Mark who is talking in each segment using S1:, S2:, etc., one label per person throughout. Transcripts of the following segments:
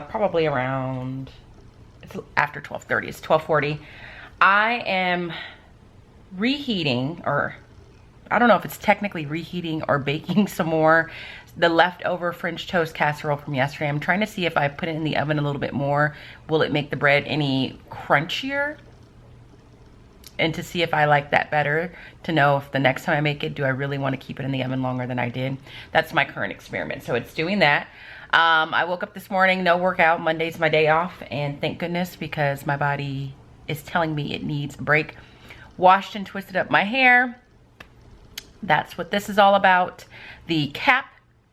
S1: probably around, it's after 12:30, it's 12:40. I am reheating, or I don't know if it's technically reheating or baking some more, the leftover French toast casserole from yesterday. I'm trying to see if I put it in the oven a little bit more, will it make the bread any crunchier? And to see if I like that better, to know if the next time I make it, do I really want to keep it in the oven longer than I did? That's my current experiment. So it's doing that. I woke up this morning, no workout. Monday's my day off, and thank goodness, because my body is telling me it needs a break. Washed and twisted up my hair. That's what this is all about. The cap,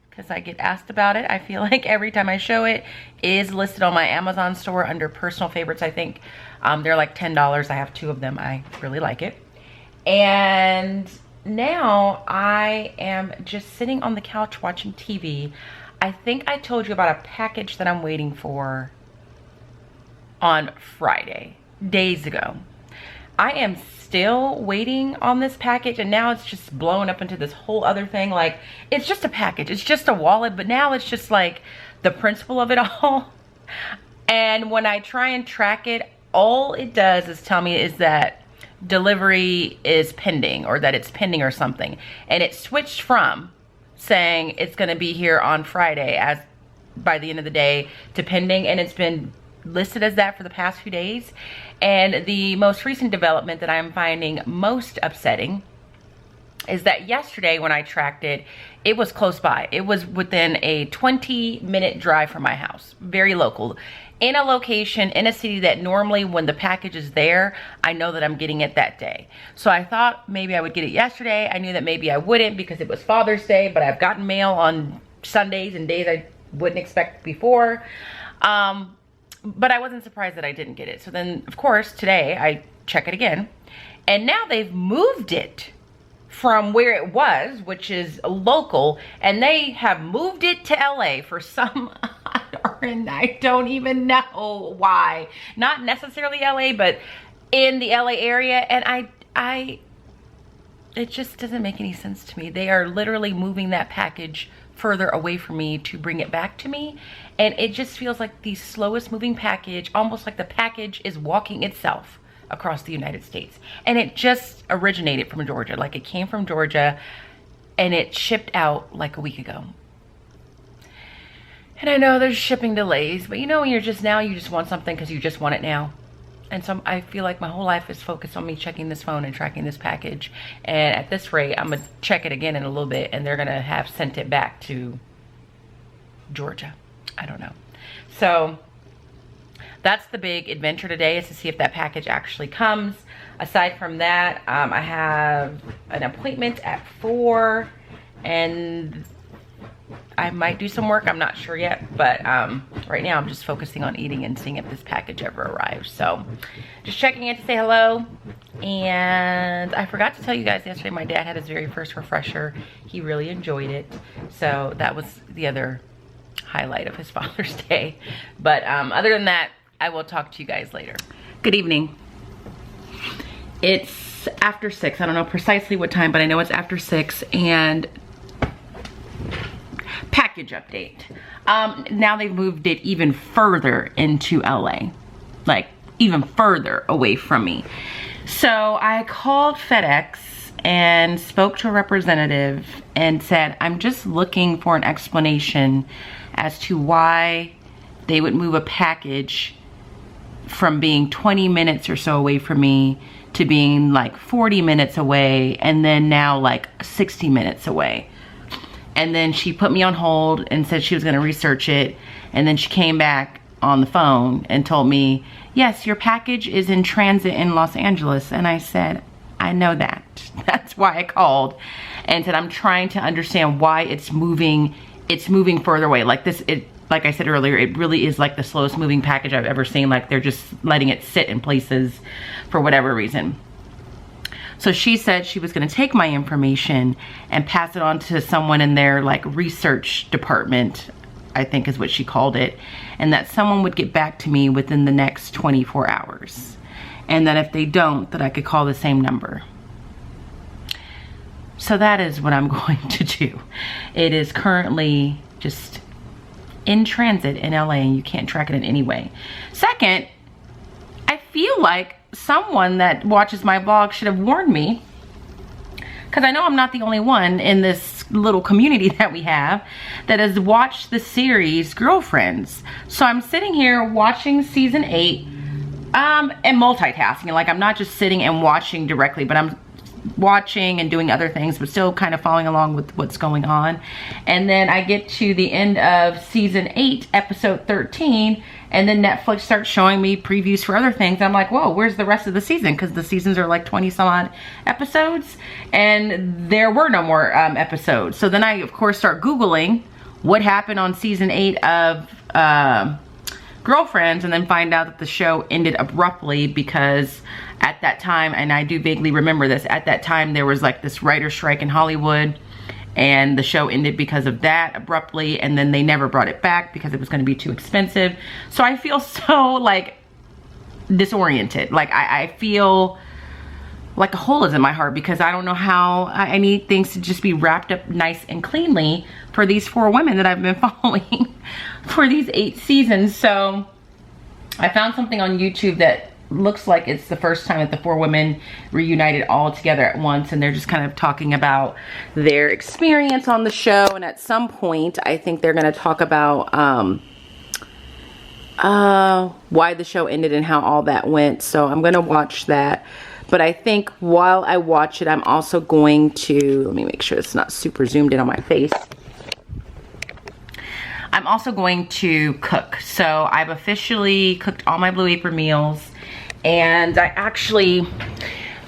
S1: because I get asked about it, I feel like every time I show it, is listed on my Amazon store under personal favorites, I think. They're like $10. I have 2 of them. I really like it. And now I am just sitting on the couch watching TV. I think I told you about a package that I'm waiting for on Friday, days ago. I am still waiting on this package, and now it's just blown up into this whole other thing. Like, it's just a package, it's just a wallet, but now it's just like the principle of it all. And when I try and track it, all it does is tell me is that delivery is pending, or that it's pending or something. And it switched from saying it's gonna be here on Friday as by the end of the day to pending, and it's been listed as that for the past few days. And the most recent development that I'm finding most upsetting is that yesterday when I tracked it, it was close by. It was within a 20-minute drive from my house, very local, in a location, in a city that normally when the package is there, I know that I'm getting it that day. So I thought maybe I would get it yesterday. I knew that maybe I wouldn't because it was Father's Day, but I've gotten mail on Sundays and days I wouldn't expect before. But I wasn't surprised that I didn't get it. So then, of course, today I check it again. And now they've moved it from where it was, which is local, and they have moved it to LA for some and I don't even know why. Not necessarily LA, but in the LA area. And it just doesn't make any sense to me. They are literally moving that package further away from me to bring it back to me. And it just feels like the slowest moving package, almost like the package is walking itself across the United States. And it just originated from Georgia. Like, it came from Georgia and it shipped out like a week ago. And I know there's shipping delays, but you know, when you just want something because you just want it now. And so I feel like my whole life is focused on me checking this phone and tracking this package. And at this rate, I'm gonna check it again in a little bit and they're gonna have sent it back to Georgia. I don't know. So that's the big adventure today, is to see if that package actually comes. Aside from that, I have an appointment at 4 and I might do some work, I'm not sure yet, but right now I'm just focusing on eating and seeing if this package ever arrives. So just checking in to say hello. And I forgot to tell you guys yesterday, my dad had his very first refresher. He really enjoyed it. So that was the other highlight of his Father's Day. But other than that, I will talk to you guys later. Good evening. It's after 6. I don't know precisely what time, but I know it's after 6. And package update. Now they've moved it even further into LA, like even further away from me. So I called FedEx and spoke to a representative and said, I'm just looking for an explanation as to why they would move a package from being 20 minutes or so away from me to being like 40 minutes away, and then now like 60 minutes away. And then she put me on hold and said she was going to research it. And then she came back on the phone and told me, yes, your package is in transit in Los Angeles. And I said, I know that. That's why I called and said, I'm trying to understand why it's moving further away. Like this, like I said earlier, it really is like the slowest moving package I've ever seen. Like they're just letting it sit in places for whatever reason. So she said she was gonna take my information and pass it on to someone in their like research department, I think is what she called it, and that someone would get back to me within the next 24 hours. And that if they don't, that I could call the same number. So that is what I'm going to do. It is currently just in transit in LA and you can't track it in any way. Second, I feel like someone that watches my vlog should have warned me, because I know I'm not the only one in this little community that we have that has watched the series Girlfriends. So I'm sitting here watching season 8 and multitasking. Like, I'm not just sitting and watching directly, but I'm watching and doing other things, but still kind of following along with what's going on. And then I get to the end of season 8, episode 13, and then Netflix starts showing me previews for other things. I'm like, whoa, where's the rest of the season? Because the seasons are like 20 some odd episodes, and there were no more episodes. So then I, of course, start Googling what happened on season 8 of Girlfriends, and then find out that the show ended abruptly because at that time, and I do vaguely remember this, at that time there was like this writer's strike in Hollywood, and the show ended because of that abruptly, and then they never brought it back because it was going to be too expensive. So I feel so like disoriented. Like I feel like a hole is in my heart because I don't know how. I need things to just be wrapped up nice and cleanly for these 4 women that I've been following for these 8 seasons. So I found something on YouTube that looks like it's the first time that the 4 women reunited all together at once, and they're just kind of talking about their experience on the show. And at some point I think they're going to talk about why the show ended and how all that went. So I'm going to watch that. But I think while I watch it, I'm also going to, let me make sure it's not super zoomed in on my face. I'm also going to cook. So I've officially cooked all my Blue Apron meals. And I actually,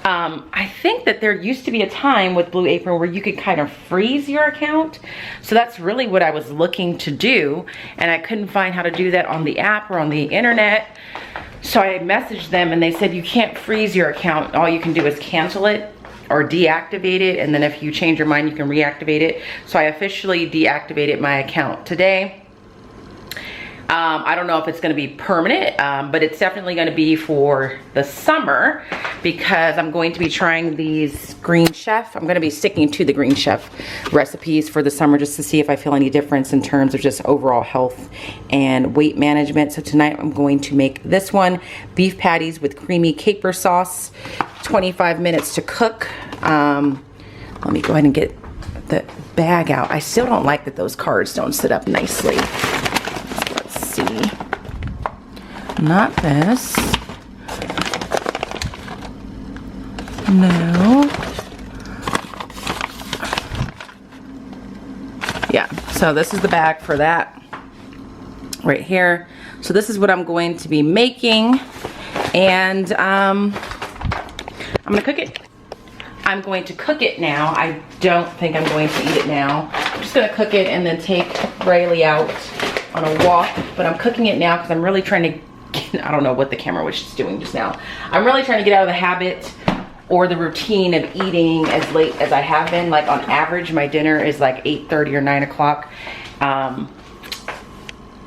S1: I think that there used to be a time with Blue Apron where you could kind of freeze your account. So that's really what I was looking to do. And I couldn't find how to do that on the app or on the internet. So I messaged them and they said you can't freeze your account. All you can do is cancel it or deactivate it. And then if you change your mind, you can reactivate it. So I officially deactivated my account today. I don't know if it's going to be permanent, but it's definitely going to be for the summer because I'm going to be trying these Green Chef. I'm going to be sticking to the Green Chef recipes for the summer just to see if I feel any difference in terms of just overall health and weight management. So tonight I'm going to make this one, beef patties with creamy caper sauce, 25 minutes to cook. Let me go ahead and get the bag out. I still don't like that those cards don't sit up nicely. See, not this. No. Yeah, so this is the bag for that right here. So this is what I'm going to be making, and I'm gonna cook it. I'm going to cook it now. I don't think I'm going to eat it now. I'm just gonna cook it and then take Rayleigh out on a walk, but I'm cooking it now because I'm really trying to get, I don't know what the camera was just doing just now. I'm really trying to get out of the habit or the routine of eating as late as I have been. Like on average, my dinner is like 8:30 or 9 o'clock.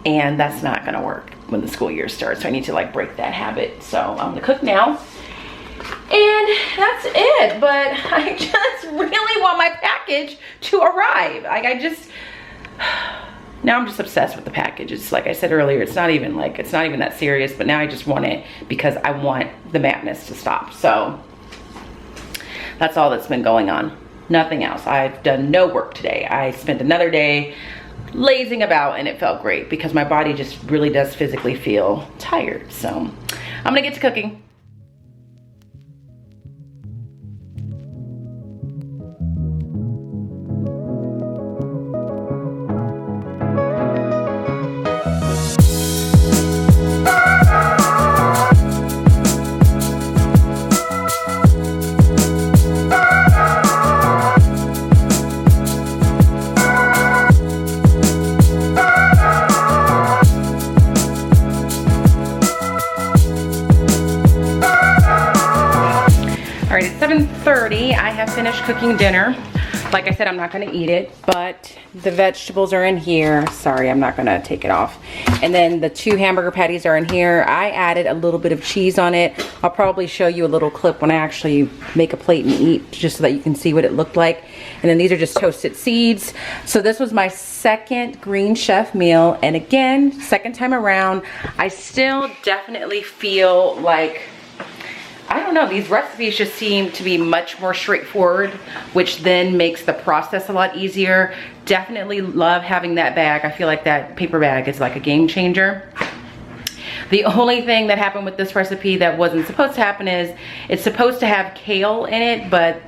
S1: And that's not gonna work when the school year starts. So I need to like break that habit. So I'm gonna cook now. And that's it, but I just really want my package to arrive. Like now I'm just obsessed with the package. It's like I said earlier, it's not even that serious, but now I just want it because I want the madness to stop. So that's all that's been going on. Nothing else. I've done no work today. I spent another day lazing about and it felt great because my body just really does physically feel tired. So I'm gonna get to cooking. 12:30, I have finished cooking dinner. Like I said, I'm not gonna eat it, but the vegetables are in here. Sorry, I'm not gonna take it off. And then the 2 hamburger patties are in here. I added a little bit of cheese on it. I'll probably show you a little clip when I actually make a plate and eat, just so that you can see what it looked like. And then these are just toasted seeds. So this was my second Green Chef meal. And again, second time around, I still definitely feel like, I don't know, these recipes just seem to be much more straightforward, which then makes the process a lot easier. Definitely love having that bag. I feel like that paper bag is like a game changer. The only thing that happened with this recipe that wasn't supposed to happen is it's supposed to have kale in it, but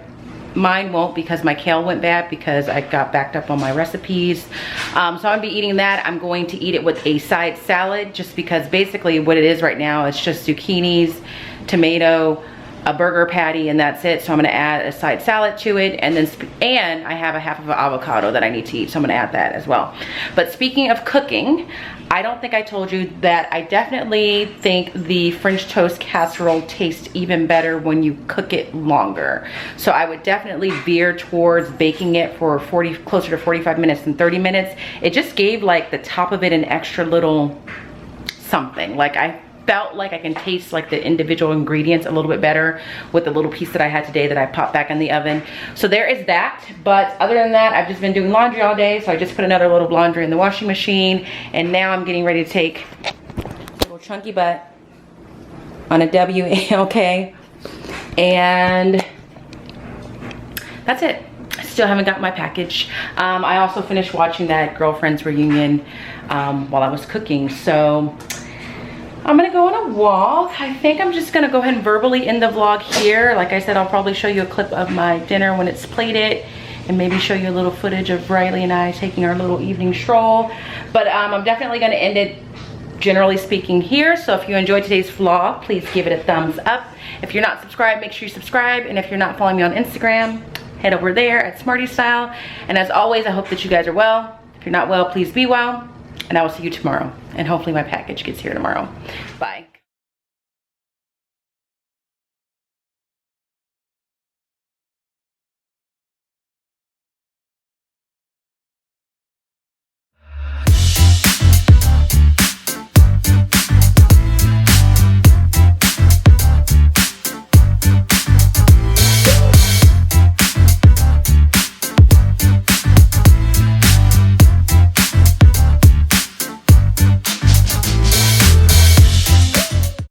S1: mine won't because my kale went bad because I got backed up on my recipes. So I'm gonna be eating that. I'm going to eat it with a side salad, just because basically what it is right now, it's just zucchinis, tomato, a burger patty, and that's it. So I'm gonna add a side salad to it, and then I have a half of an avocado that I need to eat, so I'm gonna add that as well. But speaking of cooking, I don't think I told you that I definitely think the French toast casserole tastes even better when you cook it longer. So I would definitely veer towards baking it for closer to 45 minutes than 30 minutes. It just gave like the top of it an extra little something. Like I felt like I can taste like the individual ingredients a little bit better with the little piece that I had today that I popped back in the oven. So there is that. But other than that, I've just been doing laundry all day. So I just put another load of laundry in the washing machine. And now I'm getting ready to take a little chunky butt on a WLK. And that's it. Still haven't got my package. I also finished watching that Girlfriends reunion while I was cooking. So I'm gonna go on a walk. I think I'm just gonna go ahead and verbally end the vlog here. Like I said, I'll probably show you a clip of my dinner when it's plated, and maybe show you a little footage of Riley and I taking our little evening stroll. But I'm definitely gonna end it, generally speaking, here. So if you enjoyed today's vlog, please give it a thumbs up. If you're not subscribed, make sure you subscribe. And if you're not following me on Instagram, head over there at Smarty Style. And as always, I hope that you guys are well. If you're not well, please be well. And I will see you tomorrow. And hopefully my package gets here tomorrow. Bye.